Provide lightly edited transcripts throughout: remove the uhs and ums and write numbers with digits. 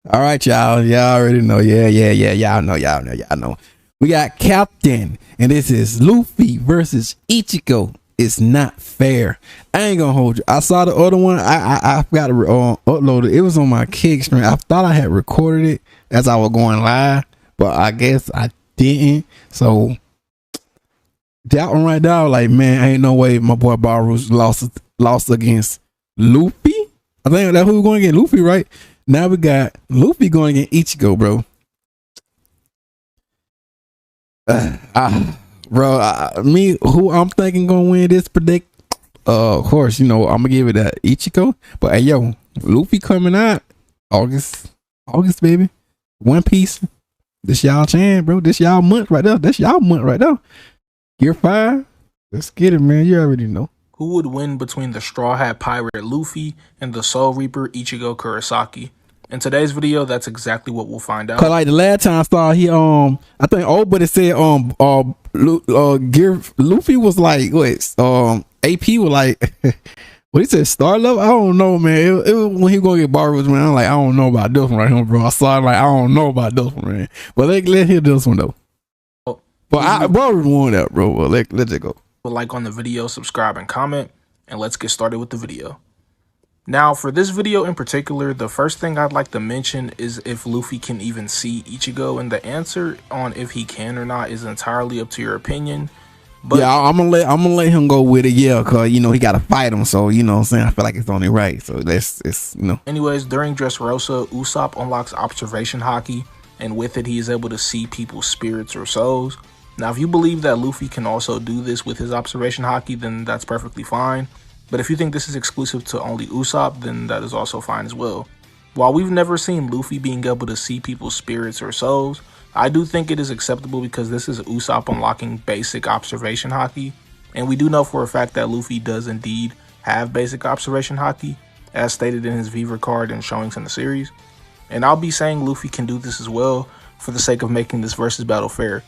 All right, y'all. Y'all already know. Yeah. Y'all know. We got Captain, and this is Luffy versus Ichigo. It's not fair. I ain't gonna hold you. I saw the other one. I forgot to upload it. It was on my kick stream. I thought I had recorded it as I was going live, but I guess I didn't. So that one right now, like, man, ain't no way my boy Baru's lost against Luffy. I think that's who we're going against, Luffy, right? Now we got Luffy going against Ichigo, bro. Me, who I'm thinking gonna win this predict? Of course, I'm gonna give it that Ichigo. But hey, yo, Luffy coming out August, baby. One Piece. This y'all chance, bro. This y'all month right there. Gear 5. Let's get it, man. You already know. Who would win between the Straw Hat Pirate Luffy and the Soul Reaper Ichigo Kurosaki? In today's video, that's exactly what we'll find out. Cause like the last time I saw I think but it said Luffy was like AP was like what he said, star level? I don't know, man. It was when he gonna get Barbarous, man. I'm like, I don't know about this one right here, bro. I saw it like I don't know about this one, man. But let's hear this one though. But Barbarous won that, bro. Well, let's just go. Like on the video, subscribe and comment, and let's get started with the video. Now, for this video in particular, the first thing I'd like to mention is if Luffy can even see Ichigo, and the answer on if he can or not is entirely up to your opinion. But yeah, I'm gonna let him go with it, yeah, cause he gotta fight him, so you know what I'm saying, I feel like it's only right. So it's Anyways, during Dressrosa, Usopp unlocks observation haki, and with it he is able to see people's spirits or souls. Now, if you believe that Luffy can also do this with his observation haki, then that's perfectly fine. But if you think this is exclusive to only Usopp, then that is also fine as well. While we've never seen Luffy being able to see people's spirits or souls, I do think it is acceptable because this is Usopp unlocking basic observation haki. And we do know for a fact that Luffy does indeed have basic observation haki, as stated in his Viver card and showings in the series. And I'll be saying Luffy can do this as well for the sake of making this versus battle fair.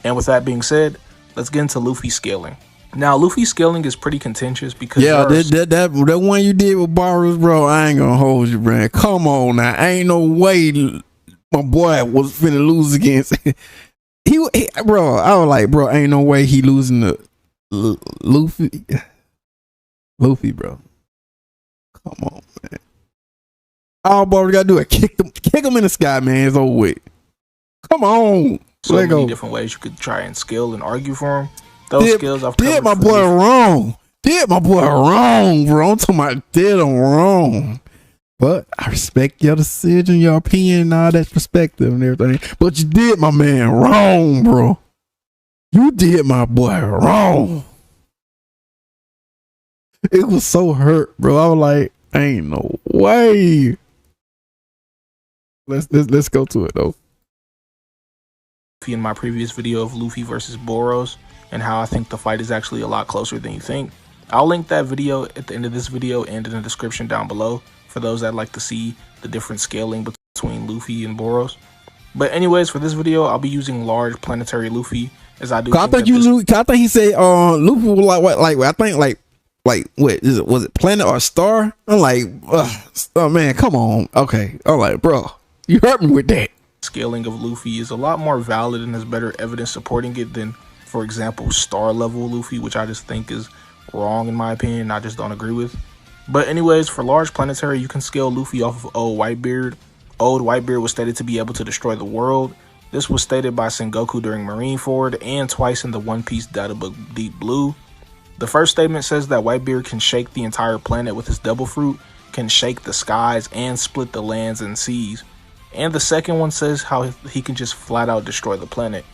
And with that being said, let's get into Luffy's scaling. Now, Luffy's scaling is pretty contentious because that one you did with Barbarous, bro, I ain't gonna hold you, bro. Come on now, ain't no way my boy was finna lose against he bro. I was like, bro, ain't no way he losing to Luffy, bro. Come on, man. All Barbarous gotta do is kick him in the sky, man. It's over with. Come on. So many different ways you could try and skill and argue for him. Those skills I've covered. Did my boy wrong, bro. I'm talking about did him wrong. But I respect your decision, your opinion, and all that perspective and everything. But you did my man wrong, bro. You did my boy wrong. It was so hurt, bro. I was like, ain't no way. Let's go to it though. In my previous video of Luffy versus Boros and how I think the fight is actually a lot closer than you think. I'll link that video at the end of this video and in the description down below for those that like to see the different scaling between Luffy and Boros. But anyways, for this video, I'll be using large planetary Luffy as I do. I think he said Luffy was like what? Like I think like what is it? Was it planet or star? I'm like, oh man, come on. Okay, I'm like, bro, you hurt me with that. Scaling of Luffy is a lot more valid and has better evidence supporting it than, for example, star level Luffy, which I just think is wrong in my opinion. I just don't agree with. But anyways, for large planetary, you can scale Luffy off of Old Whitebeard. Old Whitebeard was stated to be able to destroy the world. This was stated by Sengoku during Marineford and twice in the One Piece databook Deep Blue. The first statement says that Whitebeard can shake the entire planet with his devil fruit, can shake the skies and split the lands and seas. And the second one says how he can just flat out destroy the planet.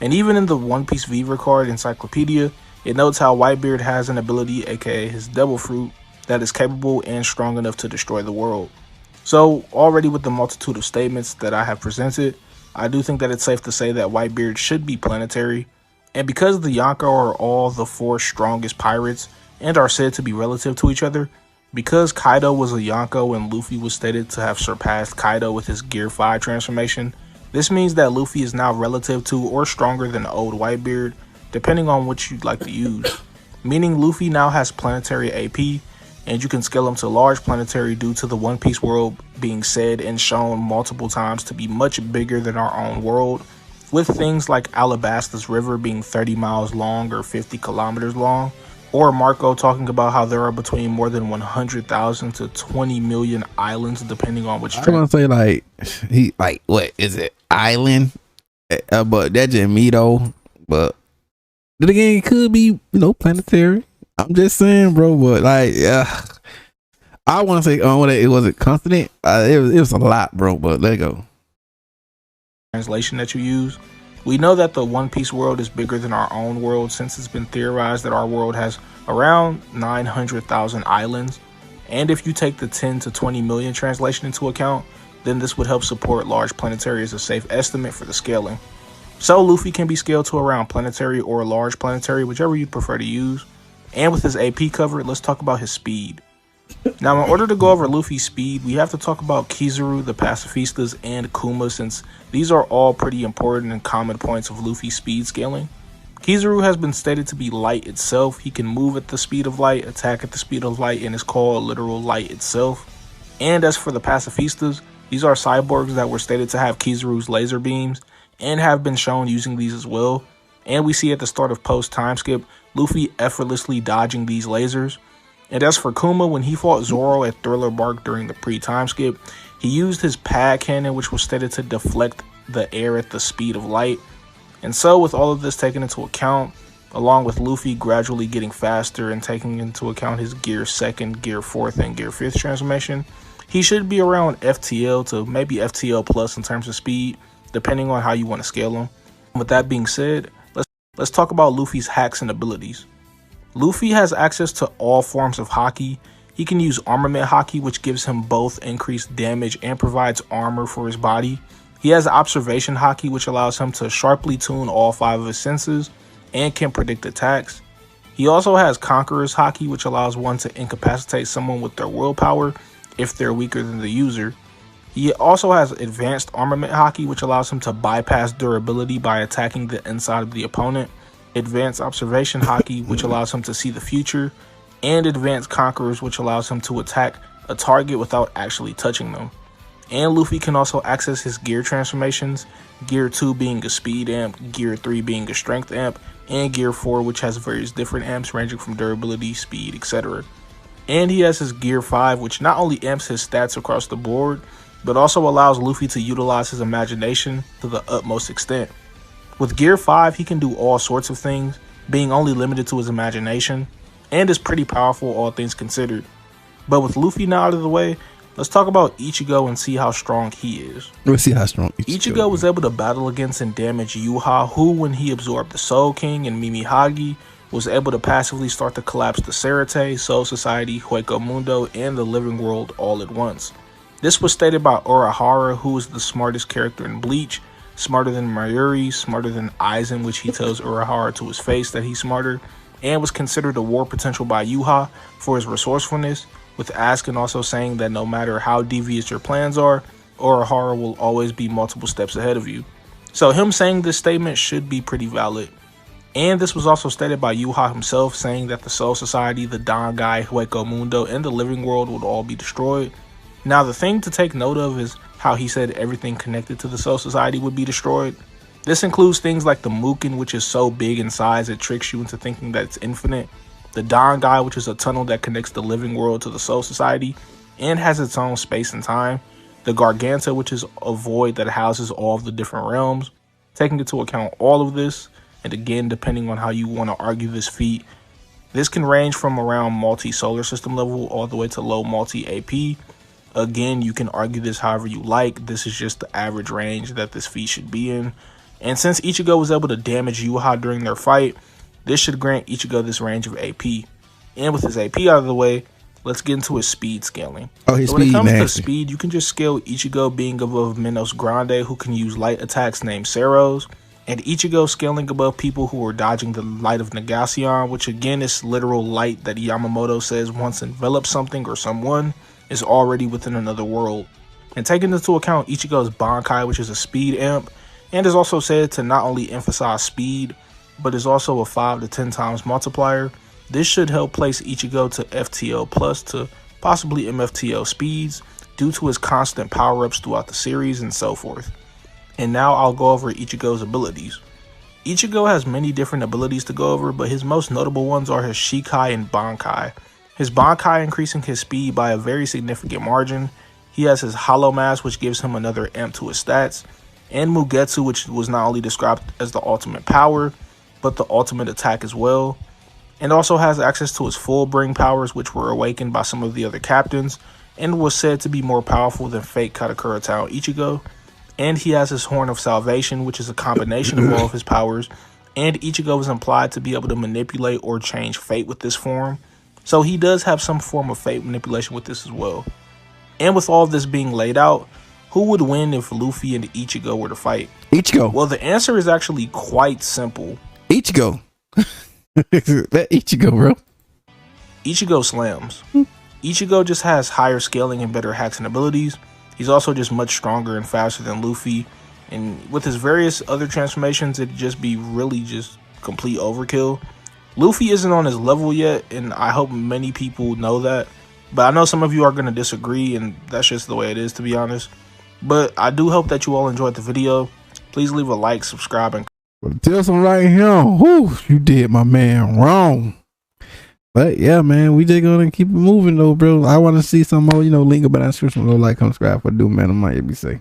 And even in the One Piece Viver card encyclopedia, it notes how Whitebeard has an ability, aka his devil fruit, that is capable and strong enough to destroy the world. So already with the multitude of statements that I have presented, I do think that it's safe to say that Whitebeard should be planetary. And because the Yonko are all the 4 strongest pirates and are said to be relative to each other, because Kaido was a Yonko and Luffy was stated to have surpassed Kaido with his Gear 5 transformation, this means that Luffy is now relative to or stronger than Old Whitebeard, depending on which you'd like to use. Meaning Luffy now has planetary AP, and you can scale him to large planetary due to the One Piece world being said and shown multiple times to be much bigger than our own world, with things like Alabasta's river being 30 miles long or 50 kilometers long, or Marco talking about how there are between more than 100,000 to 20 million islands depending on which I want to say like he like what is it island, but that's just me though. But then again, it could be planetary. I'm just saying, bro. But like, I want to say it wasn't constant. It was a lot, bro. But let it go. Translation that you use. We know that the One Piece world is bigger than our own world, since it's been theorized that our world has around 900,000 islands. And if you take the 10 to 20 million translation into account, then this would help support large planetary as a safe estimate for the scaling. So Luffy can be scaled to around planetary or large planetary, whichever you prefer to use. And with his AP covered, let's talk about his speed. Now, in order to go over Luffy's speed, we have to talk about Kizaru, the Pacifistas, and Kuma, since these are all pretty important and common points of Luffy's speed scaling. Kizaru has been stated to be light itself. He can move at the speed of light, attack at the speed of light, and is called literal light itself. And as for the Pacifistas, these are cyborgs that were stated to have Kizaru's laser beams and have been shown using these as well. And we see at the start of post time skip, Luffy effortlessly dodging these lasers. And as for Kuma, when he fought Zoro at Thriller Bark during the pre-time skip, he used his pad cannon, which was stated to deflect the air at the speed of light. And so with all of this taken into account, along with Luffy gradually getting faster and taking into account his Gear 2nd, Gear 4th, and Gear 5th transformation, he should be around FTL to maybe FTL plus in terms of speed, depending on how you want to scale him. With that being said, let's talk about Luffy's hacks and abilities. Luffy has access to all forms of haki. He can use armament haki, which gives him both increased damage and provides armor for his body. He has observation haki, which allows him to sharply tune all 5 of his senses and can predict attacks. He also has conqueror's haki, which allows one to incapacitate someone with their willpower if they're weaker than the user. He also has advanced armament haki, which allows him to bypass durability by attacking the inside of the opponent. Advanced observation haki, which allows him to see the future, and advanced conquerors, which allows him to attack a target without actually touching them. And Luffy can also access his gear transformations, Gear 2 being a speed amp, Gear 3 being a strength amp, and Gear 4, which has various different amps ranging from durability, speed, etc. And he has his Gear 5, which not only amps his stats across the board, but also allows Luffy to utilize his imagination to the utmost extent. With Gear 5, he can do all sorts of things, being only limited to his imagination, and is pretty powerful all things considered. But with Luffy now out of the way, let's talk about Ichigo and see how strong he is. Let's see how strong Ichigo was able to battle against and damage Yuha, who, when he absorbed the Soul King and Mimihagi, was able to passively start to collapse the Serite, Soul Society, Hueco Mundo, and the living world all at once. This was stated by Urahara, who is the smartest character in Bleach, smarter than Mayuri, smarter than Aizen, which he tells Urahara to his face that he's smarter, and was considered a war potential by Yuha for his resourcefulness, with Askin also saying that no matter how devious your plans are, Urahara will always be multiple steps ahead of you. So him saying this statement should be pretty valid. And this was also stated by Yuha himself, saying that the Soul Society, the Dangai, Hueco Mundo, and the living world would all be destroyed. Now the thing to take note of is how he said everything connected to the Soul Society would be destroyed. This includes things like the Mukin, which is so big in size it tricks you into thinking that it's infinite, the Dangai, which is a tunnel that connects the living world to the Soul Society and has its own space and time, the Garganta, which is a void that houses all of the different realms. Taking into account all of this, and again depending on how you want to argue this feat, this can range from around multi-solar system level all the way to low multi-AP. Again, you can argue this however you like. This is just the average range that this feat should be in. And since Ichigo was able to damage Yuha during their fight, this should grant Ichigo this range of AP. And with his AP out of the way, let's get into his speed scaling. Oh, his so when speed, it comes nasty. to speed, you can just scale Ichigo being above Minos Grande, who can use light attacks named Seros, and Ichigo scaling above people who are dodging the light of Negacion, which again is literal light that Yamamoto says once envelops something or someone is already within another world. And taking into account Ichigo's Bankai, which is a speed amp, and is also said to not only emphasize speed, but is also a 5 to 10 times multiplier, This should help place Ichigo to FTO plus to possibly MFTO speeds due to his constant power-ups throughout the series and so forth. And now I'll go over Ichigo's abilities. Ichigo has many different abilities to go over, but his most notable ones are his Shikai and Bankai. His Bankai increasing his speed by a very significant margin. He has his Hollow Mass, which gives him another amp to his stats, and Mugetsu, which was not only described as the ultimate power, but the ultimate attack as well, and also has access to his full bring powers, which were awakened by some of the other captains, and was said to be more powerful than fake Katakura Town Ichigo. And he has his Horn of Salvation, which is a combination of all of his powers, and Ichigo is implied to be able to manipulate or change fate with this form, so he does have some form of fate manipulation with this as well. And with all of this being laid out, who would win if Luffy and Ichigo were to fight? Ichigo. Well, the answer is actually quite simple. Ichigo. That Ichigo, bro. Ichigo slams. Ichigo just has higher scaling and better hacks and abilities. He's also just much stronger and faster than Luffy. And with his various other transformations, it'd just be really just complete overkill. Luffy isn't on his level yet, and I hope many people know that. But I know some of you are going to disagree, and that's just the way it is, to be honest. But I do hope that you all enjoyed the video. Please leave a like, subscribe, and tell some right here. Whew, you did my man wrong. But yeah, man, we just gonna keep it moving though, bro. I want to see some more, link about the description. Like, comment, subscribe for do, man. I might be safe.